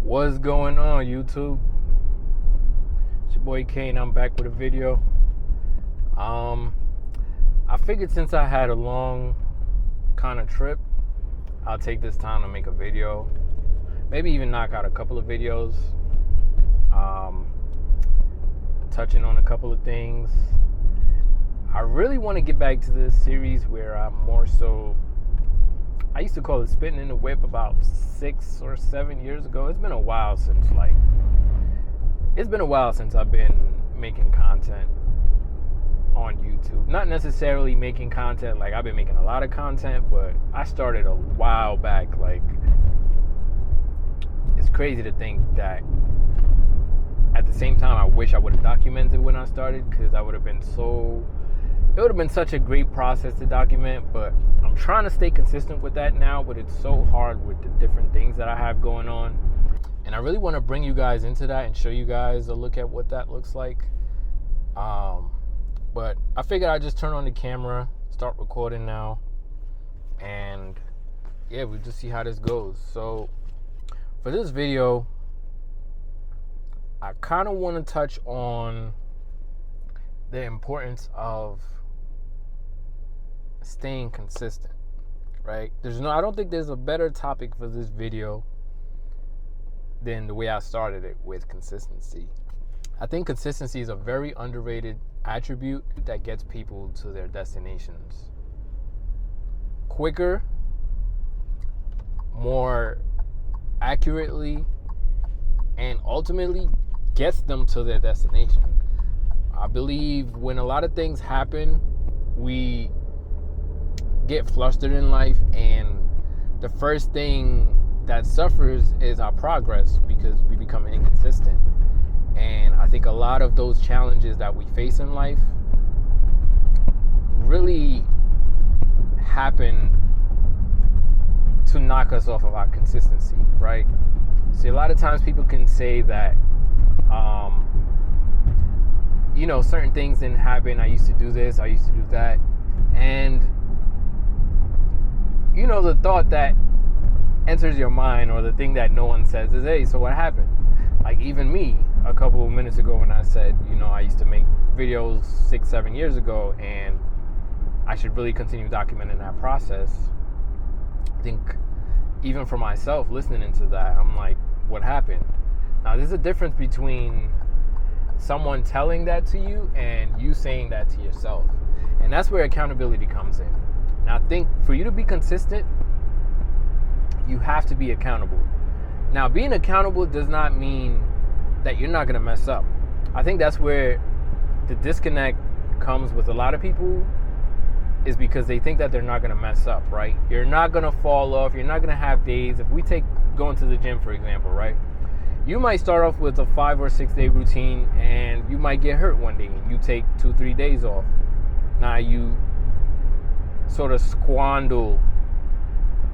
What's going on, YouTube? It's your boy Kay, and I'm back with a video. I figured since I had a long kind of trip, I'll take this time to make a video. Maybe even knock out a couple of videos, touching on a couple of things. I really want to get back to this series where I'm more so, I used to call it spitting in the whip about 6 or 7 years ago. It's been a while since I've been making content on YouTube. Not necessarily making content, like I've been making a lot of content, but I started a while back. Like, it's crazy to think that at the same time I wish I would have documented when I started, because it would have been such a great process to document. But I'm trying to stay consistent with that now, but it's so hard with the different things that I have going on. And I really want to bring you guys into that and show you guys a look at what that looks like. But I figured I'd just turn on the camera, start recording now, and yeah, we'll just see how this goes. So for this video, I kind of want to touch on the importance of staying consistent, right? I don't think there's a better topic for this video than the way I started it, with consistency. I think consistency is a very underrated attribute that gets people to their destinations quicker, more accurately, and ultimately gets them to their destination. I believe when a lot of things happen, we get flustered in life, and the first thing that suffers is our progress, because we become inconsistent. And I think a lot of those challenges that we face in life really happen to knock us off of our consistency, right? See, a lot of times people can say that, certain things didn't happen. I used to do this, I used to do that. And, the thought that enters your mind, or the thing that no one says, is, hey, so what happened? Like, even me, a couple of minutes ago, when I said, I used to make videos 6-7 years ago, and I should really continue documenting that process. I think even for myself, listening to that, I'm like, what happened? Now, there's a difference between someone telling that to you and you saying that to yourself. And that's where accountability comes in. Now, I think for you to be consistent, you have to be accountable. Now, being accountable does not mean that you're not going to mess up. I think that's where the disconnect comes with a lot of people, is because they think that they're not going to mess up, right? You're not going to fall off. You're not going to have days. If we take going to the gym, for example, right? You might start off with a 5 or 6 day routine, and you might get hurt one day, and you take 2-3 days off. Now you sort of squander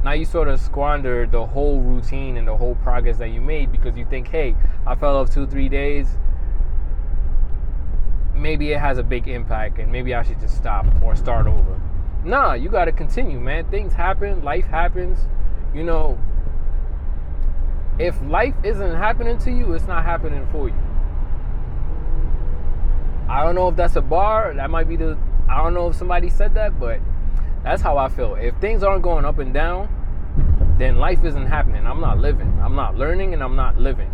the whole routine and the whole progress that you made, because you think, hey, I fell off 2-3 days. Maybe it has a big impact, and maybe I should just stop or start over. Nah, you got to continue, man. Things happen. Life happens. If life isn't happening to you, it's not happening for you. I don't know if that's a bar. That might be I don't know if somebody said that, but that's how I feel. If things aren't going up and down, then life isn't happening. I'm not living. I'm not learning, and I'm not living,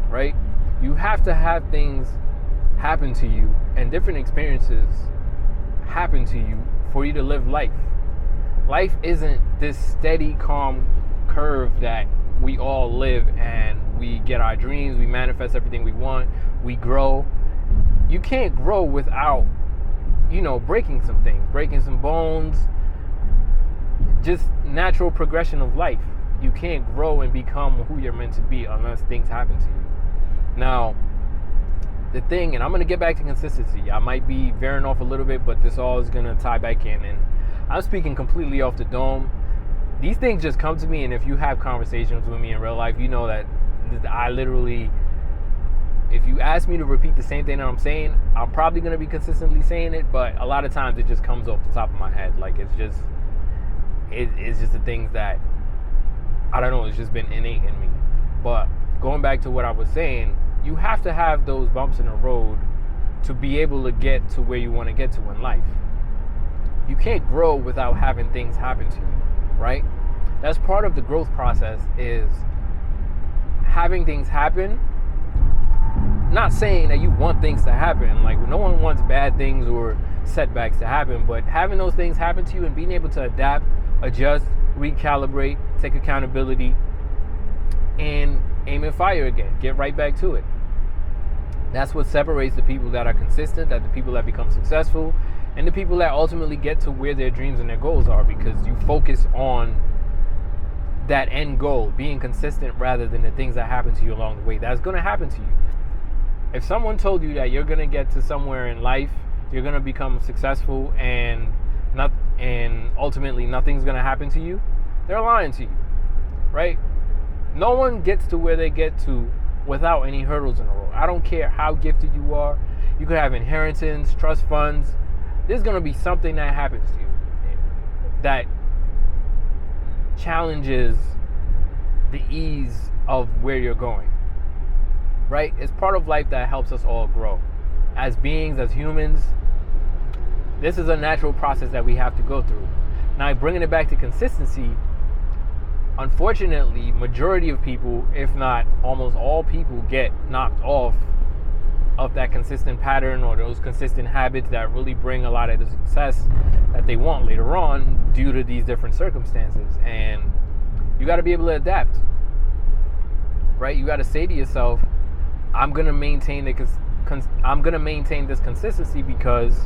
right? You have to have things happen to you and different experiences happen to you for you to live life. Life isn't this steady, calm curve that we all live, and we get our dreams, we manifest everything we want, we grow. You can't grow without, breaking some things, breaking some bones, just natural progression of life. You can't grow and become who you're meant to be unless things happen to you. Now, the thing, and I'm going to get back to consistency. I might be veering off a little bit, but this all is going to tie back in. And I'm speaking completely off the dome. These things just come to me, and if you have conversations with me in real life, you know that I literally, if you ask me to repeat the same thing that I'm saying, I'm probably going to be consistently saying it, but a lot of times it just comes off the top of my head. Like, it's just the things that, I don't know, it's just been innate in me. But going back to what I was saying, you have to have those bumps in the road to be able to get to where you want to get to in life. You can't grow without having things happen to you, right? That's part of the growth process, is having things happen. Not saying that you want things to happen. Like, no one wants bad things or setbacks to happen, but having those things happen to you and being able to adapt, adjust, recalibrate, take accountability, and aim and fire again. Get right back to it. That's what separates the people that are consistent, that the people that become successful, and the people that ultimately get to where their dreams and their goals are, because you focus on that end goal, being consistent rather than the things that happen to you along the way. That's going to happen to you. If someone told you that you're going to get to somewhere in life, you're going to become successful, and ultimately nothing's going to happen to you, they're lying to you, right? No one gets to where they get to without any hurdles in the road. I don't care how gifted you are. You could have inheritance, trust funds. There's going to be something that happens to you that challenges the ease of where you're going, right? It's part of life that helps us all grow. As beings, as humans, this is a natural process that we have to go through. Now, bringing it back to consistency, unfortunately, majority of people, if not almost all people, get knocked off of that consistent pattern or those consistent habits that really bring a lot of the success that they want later on due to these different circumstances. And you got to be able to adapt, right? You got to say to yourself, I'm going to maintain this consistency because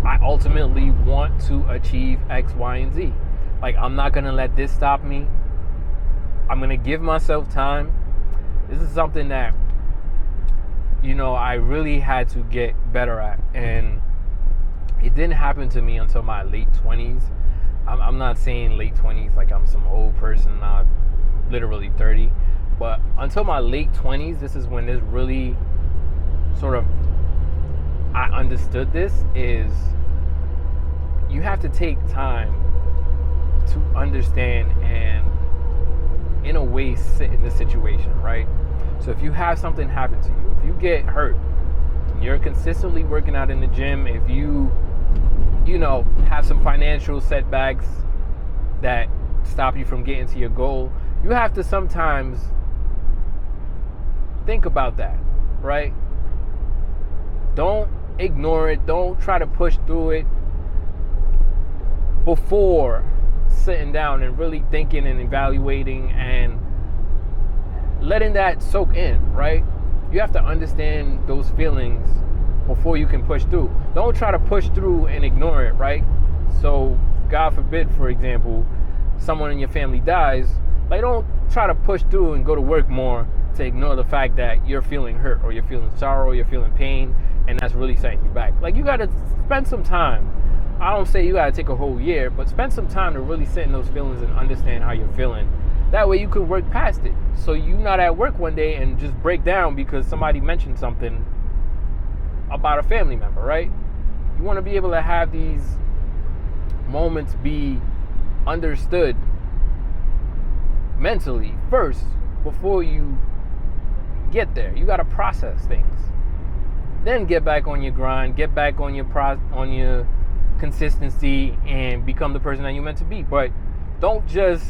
I ultimately want to achieve X, Y, and Z. Like, I'm not going to let this stop me. I'm going to give myself time. This is something that, I really had to get better at. And it didn't happen to me until my late 20s. I'm not saying late 20s like I'm some old person, not literally 30. But until my late 20s, this is when this really sort of, I understood this, is you have to take time to understand and in a way sit in the situation, right? So if you have something happen to you, if you get hurt, you're consistently working out in the gym, if you have some financial setbacks that stop you from getting to your goal, you have to sometimes think about that, right? Don't ignore it. Don't try to push through it before sitting down and really thinking and evaluating and letting that soak in, right? You have to understand those feelings before you can push through. Don't try to push through and ignore it, right? So, God forbid, for example, someone in your family dies. Like, don't try to push through and go to work more to ignore the fact that you're feeling hurt or you're feeling sorrow, or you're feeling pain, and that's really setting you back. Like, you got to spend some time. I don't say you got to take a whole year, but spend some time to really sit in those feelings and understand how you're feeling. That way you can work past it. So you're not at work one day and just break down because somebody mentioned something about a family member, right? You want to be able to have these moments be understood mentally first before you get there. You got to process things. Then get back on your grind, get back on your consistency and become the person that you're meant to be. But don't just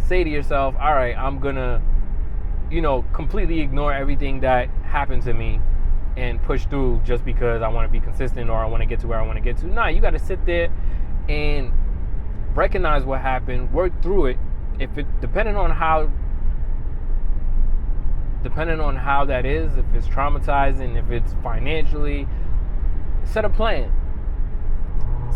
say to yourself, all right, I'm gonna, completely ignore everything that happened to me and push through just because I want to be consistent or I want to get to where I want to get to. Nah, you got to sit there and recognize what happened, work through it. Depending on how that is, if it's traumatizing, if it's financially, set a plan.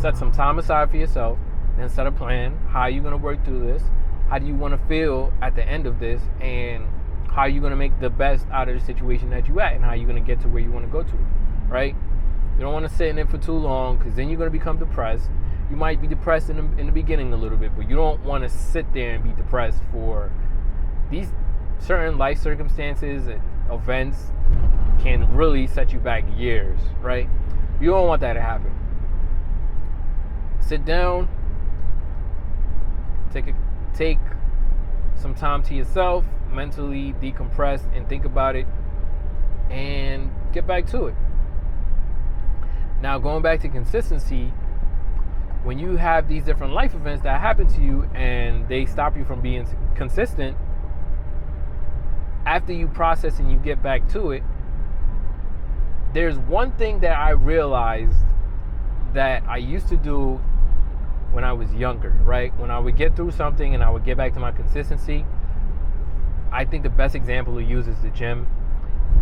Set some time aside for yourself, then set a plan. How are you going to work through this? How do you want to feel at the end of this? And how are you going to make the best out of the situation that you're at? And how are you going to get to where you want to go to, right? You don't want to sit in it for too long, because then you're going to become depressed. You might be depressed in the beginning a little bit, but you don't want to sit there and be depressed for these certain life circumstances and events can really set you back years, right? You don't want that to happen. Sit down, take some time to yourself, mentally decompress and think about it, and get back to it. Now, going back to consistency, when you have these different life events that happen to you and they stop you from being consistent, after you process and you get back to it, there's one thing that I realized that I used to do when I was younger, right? When I would get through something and I would get back to my consistency, I think the best example to use is the gym.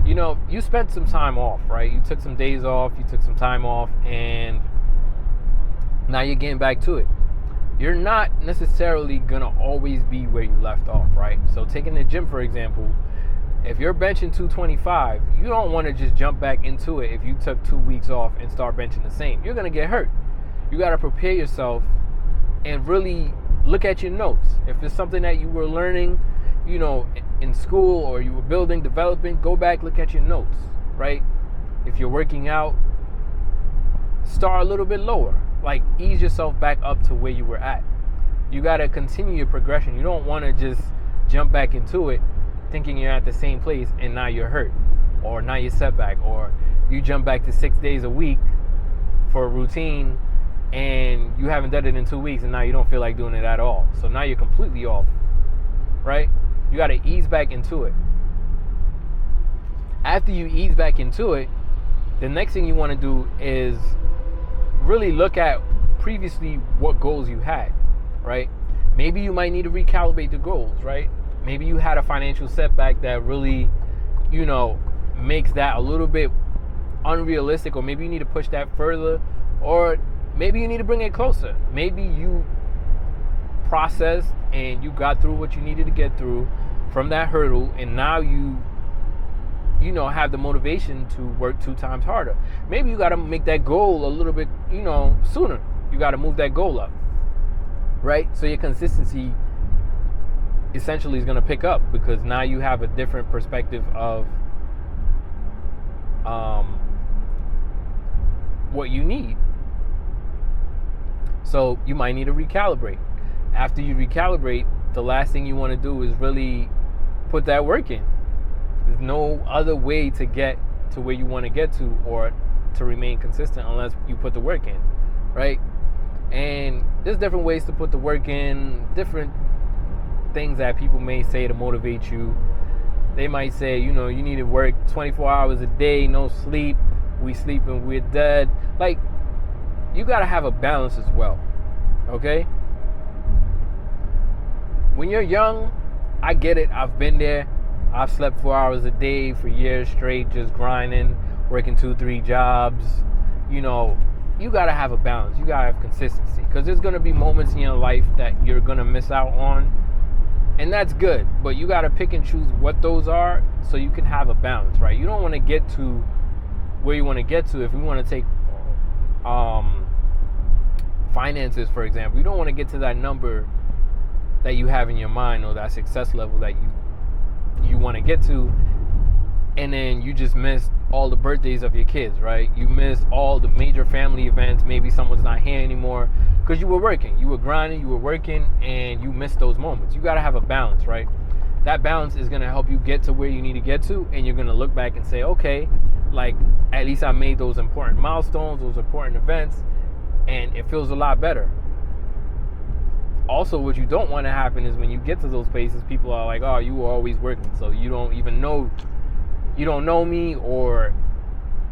You know, you spent some time off, right? You took some days off, you took some time off, and now you're getting back to it. You're not necessarily gonna always be where you left off, right? So taking the gym, for example, if you're benching 225, you don't want to just jump back into it if you took 2 weeks off and start benching the same. You're gonna get hurt. You gotta prepare yourself and really look at your notes. If it's something that you were learning, you know, in school, or you were building, developing, go back, look at your notes, right? If you're working out, start a little bit lower. Like, ease yourself back up to where you were at. You got to continue your progression. You don't want to just jump back into it thinking you're at the same place and now you're hurt, or now you're set back, or you jump back to 6 days a week for a routine and you haven't done it in 2 weeks and now you don't feel like doing it at all. So now you're completely off, right? You got to ease back into it. After you ease back into it, the next thing you want to do is really look at previously what goals you had, right? Maybe you might need to recalibrate the goals, right? Maybe you had a financial setback that really, you know, makes that a little bit unrealistic, or maybe you need to push that further, or maybe you need to bring it closer. Maybe you processed and you got through what you needed to get through from that hurdle, and now you know, have the motivation to work 2 times harder. Maybe you got to make that goal a little bit, you know, sooner. You got to move that goal up, right? So your consistency essentially is going to pick up, because now you have a different perspective of what you need. So you might need to recalibrate. After you recalibrate, the last thing you want to do is really put that work in. There's no other way to get to where you want to get to, or to remain consistent, unless you put the work in, right? And there's different ways to put the work in, different things that people may say to motivate you. They might say, you know, you need to work 24 hours a day, no sleep, we sleep and we're dead. Like, you got to have a balance as well, okay? When you're young, I get it, I've been there. I've slept 4 hours a day for years straight, just grinding, working 2-3 jobs. You know, you got to have a balance. You got to have consistency, because there's going to be moments in your life that you're going to miss out on, and that's good. But you got to pick and choose what those are so you can have a balance, right? You don't want to get to where you want to get to. If we want to take finances, for example, you don't want to get to that number that you have in your mind, or that success level that you want to get to, and then you just missed all the birthdays of your kids, right? You missed all the major family events. Maybe someone's not here anymore because you were working, you were grinding, you were working, and you missed those moments. You got to have a balance, right? That balance is going to help you get to where you need to get to, and you're going to look back and say, okay, like, at least I made those important milestones, those important events, and it feels a lot better. Also, what you don't want to happen is when you get to those places, people are like, oh, you were always working, so you don't even know, you don't know me, or,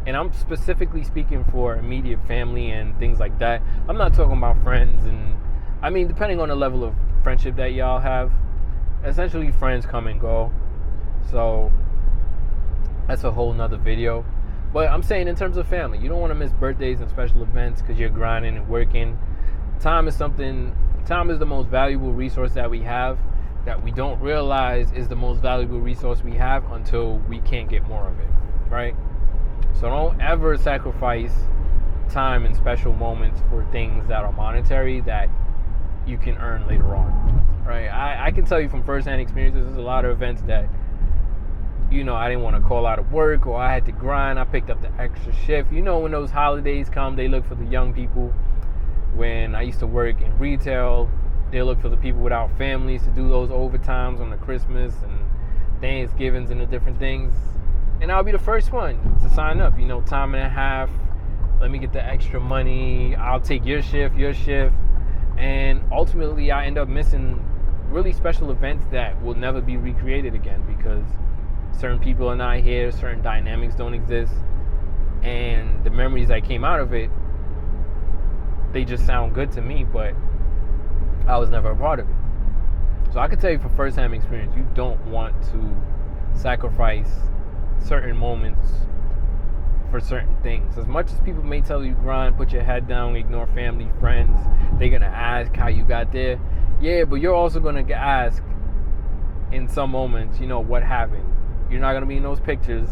and I'm specifically speaking for immediate family and things like that. I'm not talking about friends, and I mean, depending on the level of friendship that y'all have, essentially friends come and go. So that's a whole nother video. But I'm saying in terms of family, you don't want to miss birthdays and special events because you're grinding and working. Time is the most valuable resource that we have, that we don't realize is the most valuable resource we have until we can't get more of it, right? So don't ever sacrifice time and special moments for things that are monetary that you can earn later on, right? I can tell you from firsthand experiences, there's a lot of events that, you know, I didn't want to call out of work, or I had to grind. I picked up the extra shift. You know, when those holidays come, they look for the young people. When I used to work in retail, They look for the people without families to do those overtimes on the Christmas and Thanksgivings and the different things. And I'll be the first one to sign up. Time and a half. Let me get the extra money. I'll take your shift. And ultimately, I end up missing really special events that will never be recreated again because certain people are not here, certain dynamics don't exist, and the memories that came out of it, they just sound good to me, but I was never a part of it. So I can tell you from first-hand experience, you don't want to sacrifice certain moments for certain things. As much as people may tell you grind, put your head down, ignore family, friends, they're going to ask how you got there. Yeah, but you're also going to ask in some moments, what happened. You're not going to be in those pictures.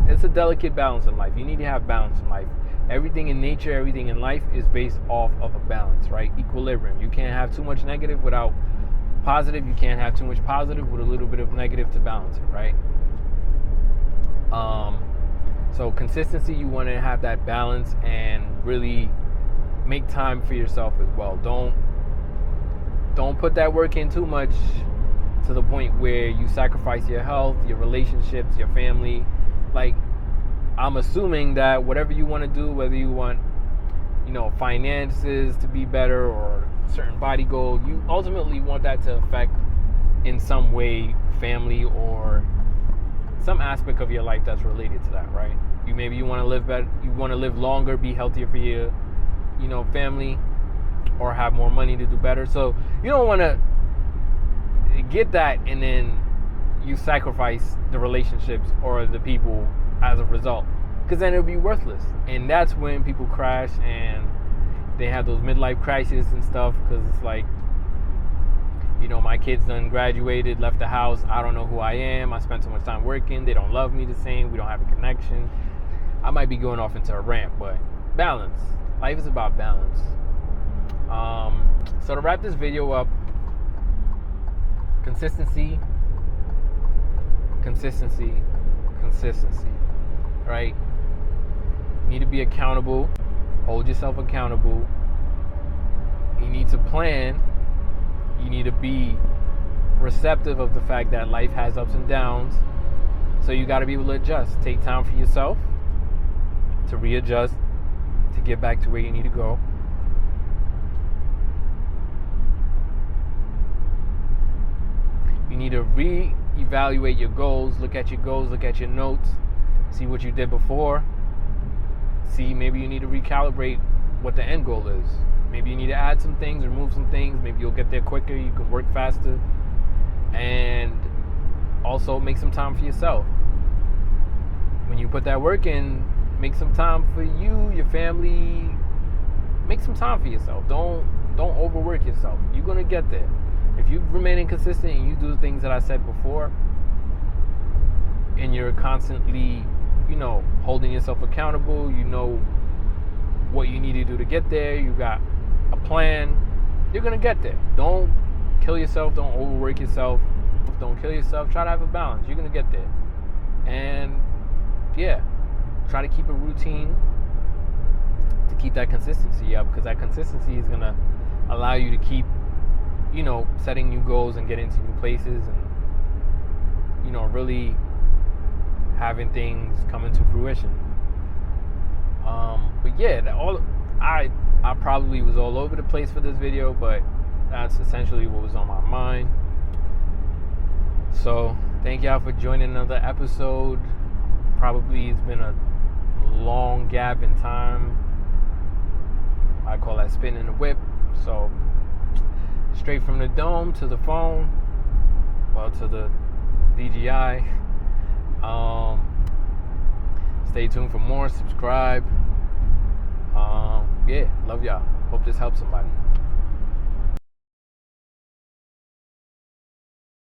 It's a delicate balance in life. You need to have balance in life. Everything in nature, everything in life is based off of a balance, right? Equilibrium. You can't have too much negative without positive. You can't have too much positive with a little bit of negative to balance it, right? So consistency, you want to have that balance and really make time for yourself as well. Don't put that work in too much to the point where you sacrifice your health, your relationships, your family. Like, I'm assuming that whatever you want to do, whether you want, finances to be better or a certain body goal, you ultimately want that to affect in some way family or some aspect of your life that's related to that, right? You want to live better, you want to live longer, be healthier for your, family, or have more money to do better. So you don't want to get that and then you sacrifice the relationships or the people as a result, because then it'll be worthless. And that's when people crash and they have those midlife crises and stuff, because it's like, my kids done graduated, left the house, I don't know who I am, I spent so much time working, they don't love me the same, we don't have a connection. I might be going off into a rant, but balance. Life is about balance. So to wrap this video up, consistency, right? You need to be accountable. Hold yourself accountable. You need to plan. You need to be receptive of the fact that life has ups and downs. So you got to be able to adjust. Take time for yourself to readjust, to get back to where you need to go. You need to re-evaluate your goals. Look at your notes. See what you did before. See, maybe you need to recalibrate what the end goal is. Maybe you need to add some things, remove some things. Maybe you'll get there quicker. You can work faster. And also make some time for yourself. When you put that work in, make some time for you, your family. Make some time for yourself. Don't overwork yourself. You're going to get there. If you remain inconsistent and you do the things that I said before, and you're constantly, holding yourself accountable, what you need to do to get there, you got a plan, you're going to get there. Don't kill yourself. Don't overwork yourself. Don't kill yourself. Try to have a balance. You're going to get there. And, try to keep a routine to keep that consistency up, because that consistency is going to allow you to keep, setting new goals and getting into new places and, really having things come into fruition. I probably was all over the place for this video, but that's essentially what was on my mind. So thank y'all for joining another episode. Probably it's been a long gap in time. I call that spinning the whip. So straight from the dome to the phone, to the DJI. Stay tuned for more. Subscribe. Love y'all. Hope this helps somebody.